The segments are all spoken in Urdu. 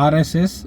RSS,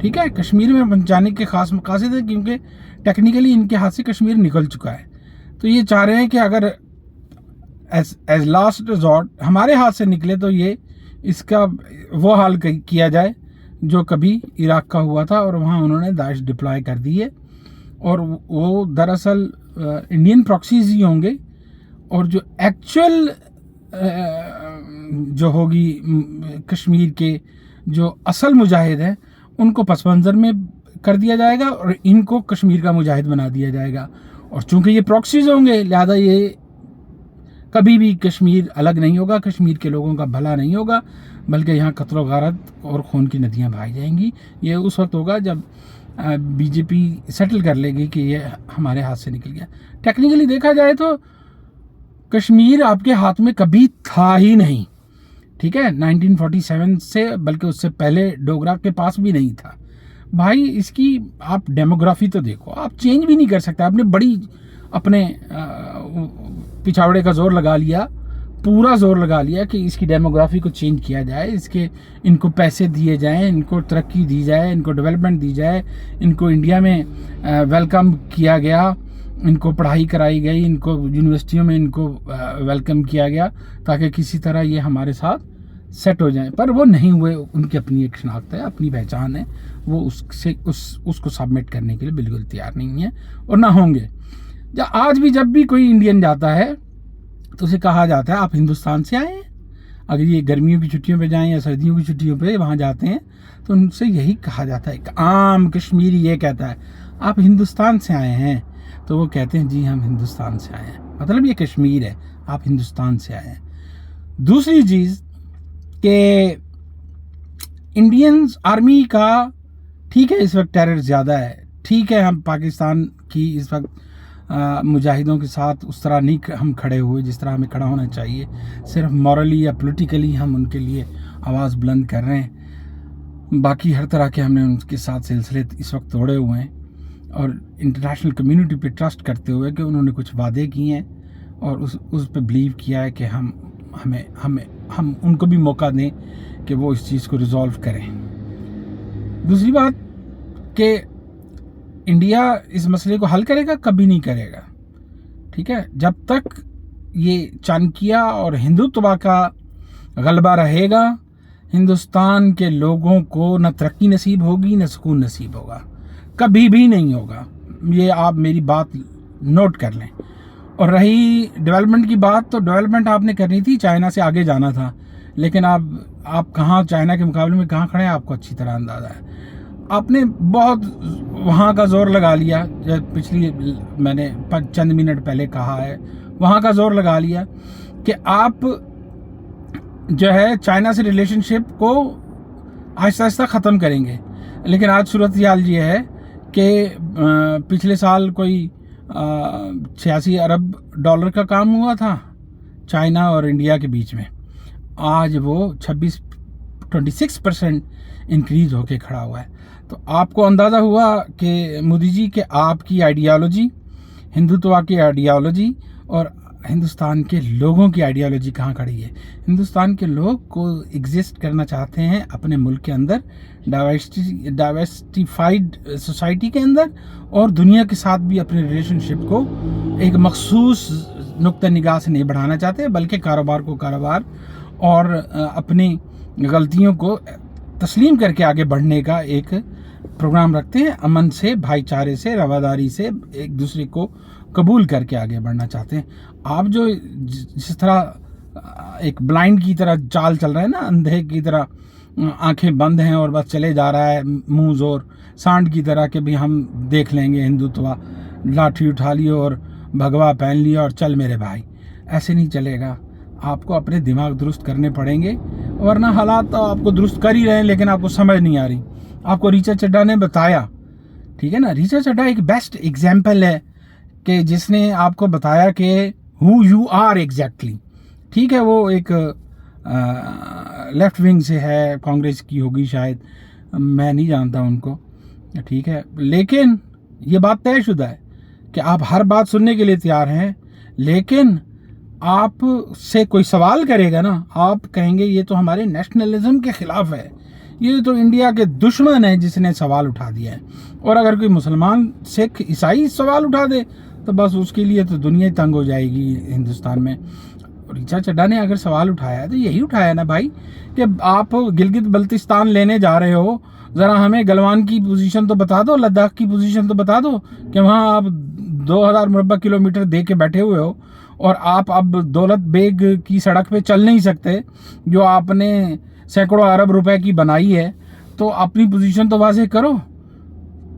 ٹھیک ہے، کشمیر میں پہنچانے کے خاص مقاصد ہے، کیونکہ ٹیکنیکلی ان کے ہاتھ سے کشمیر نکل چکا ہے. تو یہ چاہ رہے ہیں کہ اگر ایز لاسٹ ریزورٹ ہمارے ہاتھ سے نکلے تو یہ اس کا وہ حال کیا جائے جو کبھی عراق کا ہوا تھا، اور وہاں انہوں نے داعش ڈپلائے کر دی ہے، اور وہ دراصل انڈین پراکسیز ہی ہوں گے، اور جو ایکچوئل جو ہوگی کشمیر کے جو اصل مجاہد ہیں ان کو پس منظر میں کر دیا جائے گا، اور ان کو کشمیر کا مجاہد بنا دیا جائے گا. اور چونکہ یہ پراکسیز ہوں گے لہذا یہ کبھی بھی کشمیر الگ نہیں ہوگا، کشمیر کے لوگوں کا بھلا نہیں ہوگا، بلکہ یہاں قتل و غارت اور خون کی ندیاں بہائی جائیں گی. یہ اس وقت ہوگا جب بی جے پی سیٹل کر لے گی کہ یہ ہمارے ہاتھ سے نکل گیا. ٹیکنیکلی دیکھا جائے تو کشمیر آپ کے ہاتھ میں کبھی تھا ہی نہیں، ٹھیک ہے، 1947 سے، بلکہ اس سے پہلے ڈوگرا کے پاس بھی نہیں تھا. بھائی اس کی آپ ڈیموگرافی تو دیکھو، آپ چینج بھی نہیں کر سکتے. آپ نے بڑی اپنے پچھاوڑے کا زور لگا لیا، پورا زور لگا لیا کہ اس کی ڈیموگرافی کو چینج کیا جائے، ان کو پیسے دیے جائیں، ان کو ترقی دی جائے، ان کو ڈیولپمنٹ دی جائے، ان کو انڈیا میں ویلکم کیا گیا، ان کو پڑھائی کرائی گئی، ان کو یونیورسٹیوں میں ان کو ویلکم کیا گیا تاکہ کسی طرح یہ ہمارے ساتھ سیٹ ہو جائیں. پر وہ نہیں ہوئے. ان کی اپنی ایک شناخت ہے، اپنی پہچان ہے، وہ اس کو سبمٹ کرنے کے لیے بالکل تیار نہیں ہے اور نہ ہوں گے. آج بھی جب بھی کوئی انڈین جاتا ہے تو اسے کہا جاتا ہے آپ ہندوستان سے آئے ہیں. اگر یہ گرمیوں کی چھٹیوں پہ جائیں یا سردیوں کی چھٹیوں پہ وہاں جاتے ہیں تو ان سے یہی کہا جاتا ہے. ایک عام کشمیری یہ کہتا ہے آپ ہندوستان سے آئے ہیں، تو وہ کہتے ہیں جی ہم ہندوستان سے آئے ہیں، مطلب یہ کشمیر ہے، آپ ہندوستان سے آئے ہیں. دوسری چیز کہ انڈینز آرمی کا ٹھیک ہے اس وقت ٹیرر زیادہ ہے، ٹھیک ہے ہم پاکستان کی اس وقت مجاہدوں کے ساتھ اس طرح نہیں ہم کھڑے ہوئے جس طرح ہمیں کھڑا ہونا چاہیے، صرف مورلی یا پولیٹیکلی ہم ان کے لیے آواز بلند کر رہے ہیں. باقی ہر طرح کے ہم نے ان کے ساتھ سلسلے اس وقت توڑے ہوئے ہیں، اور انٹرنیشنل کمیونٹی پہ ٹرسٹ کرتے ہوئے کہ انہوں نے کچھ وعدے کیے ہیں اور اس پہ بلیو کیا ہے کہ ہم ان کو بھی موقع دیں کہ وہ اس چیز کو ریزالو کریں. دوسری بات کہ انڈیا اس مسئلے کو حل کرے گا، کبھی نہیں کرے گا، ٹھیک ہے. جب تک یہ چانکیہ اور ہندوتوا کا غلبہ رہے گا ہندوستان کے لوگوں کو نہ ترقی نصیب ہوگی نہ سکون نصیب ہوگا، کبھی بھی نہیں ہوگا. یہ آپ میری بات نوٹ کر لیں. اور رہی ڈیولپمنٹ کی بات، تو ڈیولپمنٹ آپ نے کرنی تھی، چائنا سے آگے جانا تھا، لیکن آپ کہاں چائنا کے مقابلے میں کہاں کھڑے ہیں آپ کو اچھی طرح اندازہ ہے. آپ نے بہت وہاں کا زور لگا لیا، پچھلی میں نے چند منٹ پہلے کہا ہے، وہاں کا زور لگا لیا کہ آپ جو ہے چائنا سے ریلیشن شپ کو آہستہ آہستہ ختم کریں گے. لیکن آج صورتحال یہ ہے کہ پچھلے سال کوئی 86 ارب ڈالر کا کام ہوا تھا چائنا اور انڈیا کے بیچ میں، آج وہ 26% انکریز ہو کے کھڑا ہوا ہے. تو آپ کو اندازہ ہوا کہ مودی جی کہ آپ کی آئیڈیالوجی، ہندوتوا کی آئیڈیالوجی اور ہندوستان کے لوگوں کی آئیڈیالوجی کہاں کھڑی ہے. ہندوستان کے لوگ کو ایگزسٹ کرنا چاہتے ہیں اپنے ملک کے اندر، ڈائیورسٹیفائڈ سوسائٹی کے اندر، اور دنیا کے ساتھ بھی اپنے ریلیشن شپ کو ایک مخصوص نقطہ نگاہ سے نہیں بڑھانا چاہتے، بلکہ کاروبار کو کاروبار اور اپنی غلطیوں کو تسلیم کر کے آگے بڑھنے کا ایک پروگرام رکھتے ہیں. امن سے، بھائی چارے سے، رواداری سے ایک دوسرے کو قبول کر کے آگے بڑھنا چاہتے ہیں. آپ جو جس طرح ایک بلائنڈ کی طرح چال چل رہا ہے نا، اندھے کی طرح آنکھیں بند ہیں اور بس چلے جا رہا ہے منہ زور سانڈ کی طرح کہ بھی ہم دیکھ لیں گے، ہندوتوا لاٹھی اٹھا لیو اور بھگوا پہن لیا اور چل میرے بھائی، ایسے نہیں چلے گا. آپ کو اپنے دماغ درست کرنے پڑیں گے، ورنہ حالات تو آپ کو درست کر ہی رہے ہیں لیکن آپ کو سمجھ نہیں آ رہی. آپ کو ریچا چڈھا نے بتایا، ٹھیک ہے نا، ریچا چڈھا ایک بیسٹ ایگزامپل ہے کہ جس نے آپ کو بتایا کہ ہو یو آر ایگزیکٹلی. ٹھیک ہے وہ ایک لیفٹ ونگ سے ہے، کانگریس کی ہوگی شاید، میں نہیں جانتا ان کو، ٹھیک ہے، لیکن یہ بات طے شدہ ہے کہ آپ ہر بات سننے کے لیے تیار ہیں، لیکن آپ سے کوئی سوال کرے گا نا، آپ کہیں گے یہ تو ہمارے نیشنلزم کے خلاف ہے، یہ تو انڈیا کے دشمن ہے جس نے سوال اٹھا دیا ہے. اور اگر کوئی مسلمان سکھ عیسائی سوال اٹھا دے تو بس اس کے لیے تو دنیا ہی تنگ ہو جائے گی ہندوستان میں. ریچا چڈھا نے اگر سوال اٹھایا ہے تو یہی اٹھایا نا بھائی کہ آپ گلگت بلتستان لینے جا رہے ہو, ذرا ہمیں گلوان کی پوزیشن تو بتا دو, لداخ کی پوزیشن تو بتا دو کہ وہاں آپ 2000 مربع کلومیٹر دے کے بیٹھے ہوئے ہو اور آپ اب دولت بیگ کی سڑک پہ چل نہیں سکتے جو آپ نے سینکڑوں ارب روپے کی بنائی ہے, تو اپنی پوزیشن تو واضح کرو.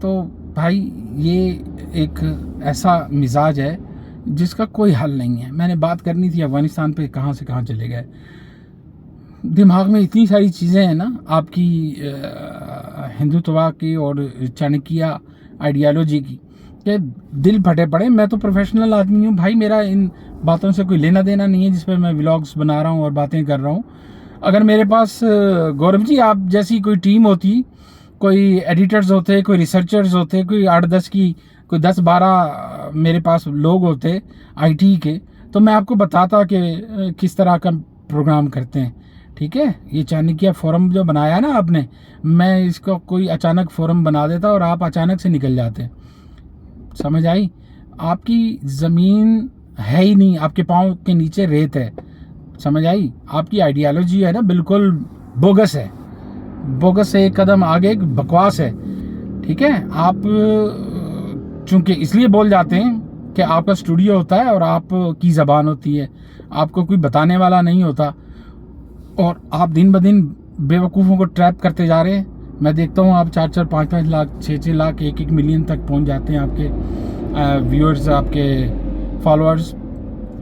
تو بھائی یہ ایک ایسا مزاج ہے جس کا کوئی حل نہیں ہے. میں نے بات کرنی تھی افغانستان پہ, کہاں سے کہاں چلے گئے. دماغ میں اتنی ساری چیزیں ہیں نا آپ کی ہندوتوا کی اور چانکیہ آئیڈیالوجی کی کہ دل پھٹے پڑے. میں تو پروفیشنل آدمی ہوں بھائی, میرا ان باتوں سے کوئی لینا دینا نہیں ہے جس پہ میں ولاگز بنا رہا ہوں اور باتیں کر رہا ہوں. اگر میرے پاس گورو جی آپ جیسی کوئی ٹیم ہوتی, کوئی ایڈیٹرز ہوتے, کوئی ریسرچرز ہوتے, کوئی 8-10 کی کوئی 10-12 میرے پاس لوگ ہوتے آئی ٹی کے, تو میں آپ کو بتاتا کہ کس طرح کا پروگرام کرتے ہیں. ٹھیک ہے, یہ چانکیہ فورم جو بنایا نا آپ نے, میں اس کو کوئی اچانک فورم بنا دیتا اور آپ اچانک سے نکل جاتے. سمجھ آئی؟ آپ کی زمین ہے ہی نہیں, آپ کے پاؤں کے نیچے ریت ہے. سمجھ آئی؟ آپ کی آئیڈیالوجی ہے نا بالکل بوگس ہے, بوگس سے ایک قدم آگے بکواس ہے. ٹھیک ہے, آپ چونکہ اس لیے بول جاتے ہیں کہ آپ کا اسٹوڈیو ہوتا ہے اور آپ کی زبان ہوتی ہے, آپ کو کوئی بتانے والا نہیں ہوتا, اور آپ دن بدن بے وقوفوں کو ٹریپ کرتے جا رہے ہیں. میں دیکھتا ہوں آپ 4-4, 5-5 لاکھ, 6-6 لاکھ, 1-1 ملین تک پہنچ جاتے ہیں آپ کے ویورز, آپ کے فالوورز.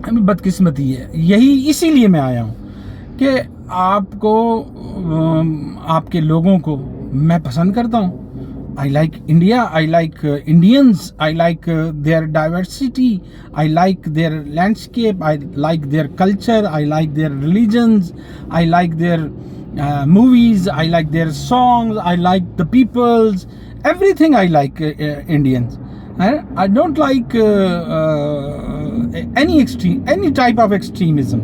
ہمیں بدقسمتی ہے. یہی اسی لیے میں آیا ہوں کہ آپ کو, آپ کے لوگوں کو میں پسند کرتا ہوں. I like India, I like Indians, I like their diversity, I like their landscape, I like their culture, I like their religions, I like their movies, I like their songs, I like the peoples, everything I like Indians. I don't like any type of extremism.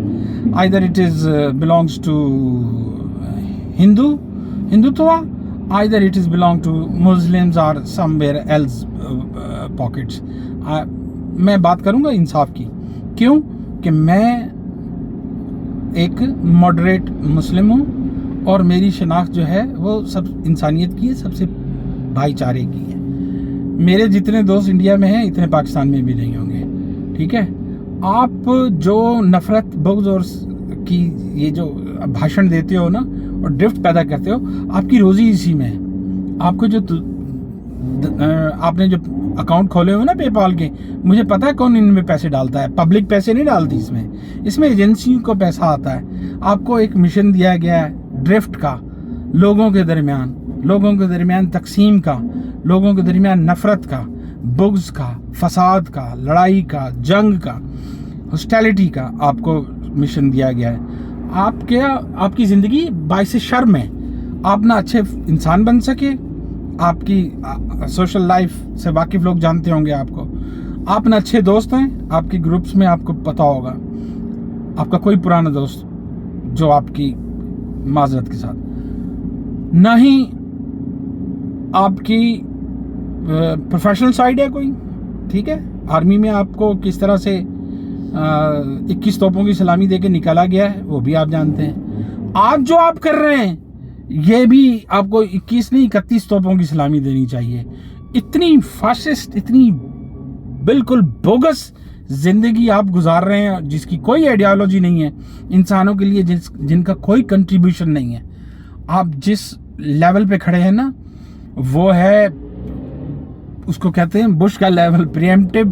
Either it is belongs to Hindutva, either it is belong to Muslims or somewhere else pockets. میں بات کروں گا انصاف کی. کیوں کہ میں ایک ماڈریٹ مسلم ہوں اور میری شناخت جو ہے وہ سب انسانیت کی ہے, سب سے بھائی چارے کی ہے. میرے جتنے دوست انڈیا میں ہیں اتنے پاکستان میں بھی نہیں ہوں گے. ٹھیک ہے, آپ جو نفرت بغض اور کی یہ جو بھاشن دیتے ہو نا اور ڈرفٹ پیدا کرتے ہو, آپ کی روزی اسی میں ہے. آپ کو جو آپ نے جو اکاؤنٹ کھولے ہوئے نا پے پال کے, مجھے پتا ہے کون ان میں پیسے ڈالتا ہے. پبلک پیسے نہیں ڈالتی اس میں ایجنسیوں کو پیسہ آتا ہے. آپ کو ایک مشن دیا گیا ہے ڈرفٹ کا, لوگوں کے درمیان تقسیم کا, لوگوں کے درمیان نفرت کا, بغض کا, فساد کا, لڑائی کا, جنگ کا, ہاسٹیلٹی کا آپ کو مشن دیا گیا ہے. آپ کی زندگی باعث شرم ہے. آپ نہ اچھے انسان بن سکے, آپ کی سوشل لائف سے واقف لوگ جانتے ہوں گے آپ کو, آپ نہ اچھے دوست ہیں. آپ کی گروپس میں آپ کو پتا ہوگا آپ کا کوئی پرانا دوست جو آپ کی معذرت کے ساتھ, نہ ہی آپ کی پروفیشنل سائڈ ہے کوئی. ٹھیک ہے, آرمی میں آپ کو کس طرح سے 21 توپوں کی سلامی دے کے نکالا گیا ہے وہ بھی آپ جانتے ہیں. آج جو آپ کر رہے ہیں یہ بھی آپ کو 21 نہیں 31 توپوں کی سلامی دینی چاہیے. اتنی فاسسٹ, اتنی بالکل بوگس زندگی آپ گزار رہے ہیں جس کی کوئی آئیڈیالوجی نہیں ہے انسانوں کے لیے, جن کا کوئی کنٹریبیوشن نہیں ہے. آپ جس لیول پہ کھڑے ہیں نا وہ ہے, اس کو کہتے ہیں بش کا لیول, پریمپٹیو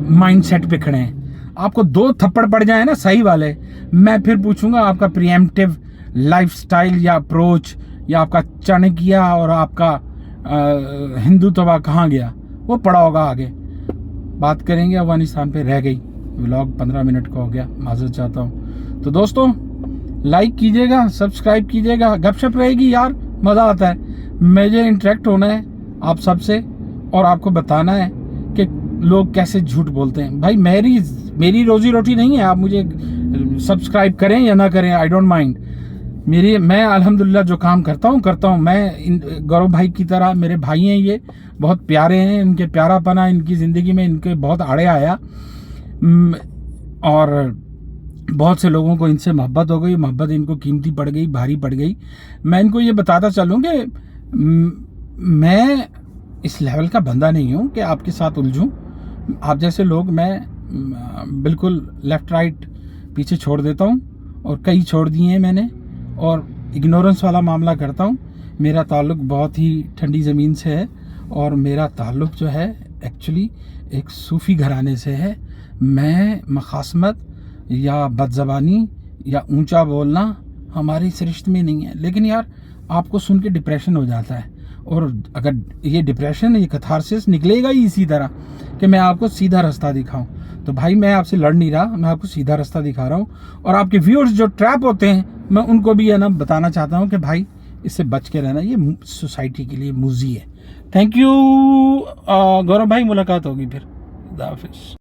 مائنڈ سیٹ پہ کھڑے ہیں. آپ کو 2 تھپڑ پڑ جائیں نا صحیح والے, میں پھر پوچھوں گا آپ کا پریمپٹیو لائف سٹائل یا اپروچ یا آپ کا چانکیہ اور آپ کا ہندوتوا کہاں گیا, وہ پڑا ہوگا آگے. بات کریں گے افغانستان پہ. رہ گئی ولاگ 15 منٹ کا ہو گیا, معذرت چاہتا ہوں. تو دوستوں لائک کیجیے گا, سبسکرائب کیجیے گا. گپ شپ رہے گی یار, مزہ آتا ہے. مجھے انٹریکٹ ہونا ہے آپ سب سے اور آپ کو بتانا ہے کہ لوگ کیسے جھوٹ بولتے ہیں. بھائی میری روزی روٹی نہیں ہے, آپ مجھے سبسکرائب کریں یا نہ کریں, آئی ڈونٹ مائنڈ. میں الحمدللہ جو کام کرتا ہوں میں گورو بھائی کی طرح، میرے بھائی ہیں یہ، بہت پیارے ہیں، ان کے پیارا پنا ان کی زندگی میں ان کے بہت آڑے آیا، اور بہت سے لوگوں کو ان سے محبت ہو گئی، محبت ان کو قیمتی پڑ گئی، بھاری پڑ گئی. میں ان کو یہ بتاتا چلوں کہ میں اس لیول کا بندہ نہیں ہوں کہ آپ کے ساتھ الجھوں. آپ جیسے لوگ میں بالکل لیفٹ رائٹ پیچھے چھوڑ دیتا ہوں، اور کئی چھوڑ دیے ہیں میں نے، اور اگنورنس والا معاملہ کرتا ہوں. میرا تعلق بہت ہی ٹھنڈی زمین سے ہے، اور میرا تعلق جو ہے ایکچولی ایک صوفی گھرانے سے ہے. میں مخاصمت یا بد زبانی یا اونچا بولنا ہمارے اس رشتے میں نہیں ہے. لیکن یار آپ کو سن کے ڈپریشن ہو جاتا ہے، اور اگر یہ ڈپریشن، یہ کتھارسس نکلے گا ہی اسی طرح کہ میں آپ کو سیدھا رستہ دکھاؤں. تو بھائی میں آپ سے لڑ نہیں رہا، میں آپ کو سیدھا رستہ دکھا رہا ہوں. اور آپ کے ویورز جو ٹریپ ہوتے ہیں، میں ان کو بھی یہ نا بتانا چاہتا ہوں کہ بھائی اس سے بچ کے رہنا، یہ سوسائٹی کے لیے موذی ہے. تھینک یو گورو بھائی، ملاقات ہوگی پھر. خدا حافظ.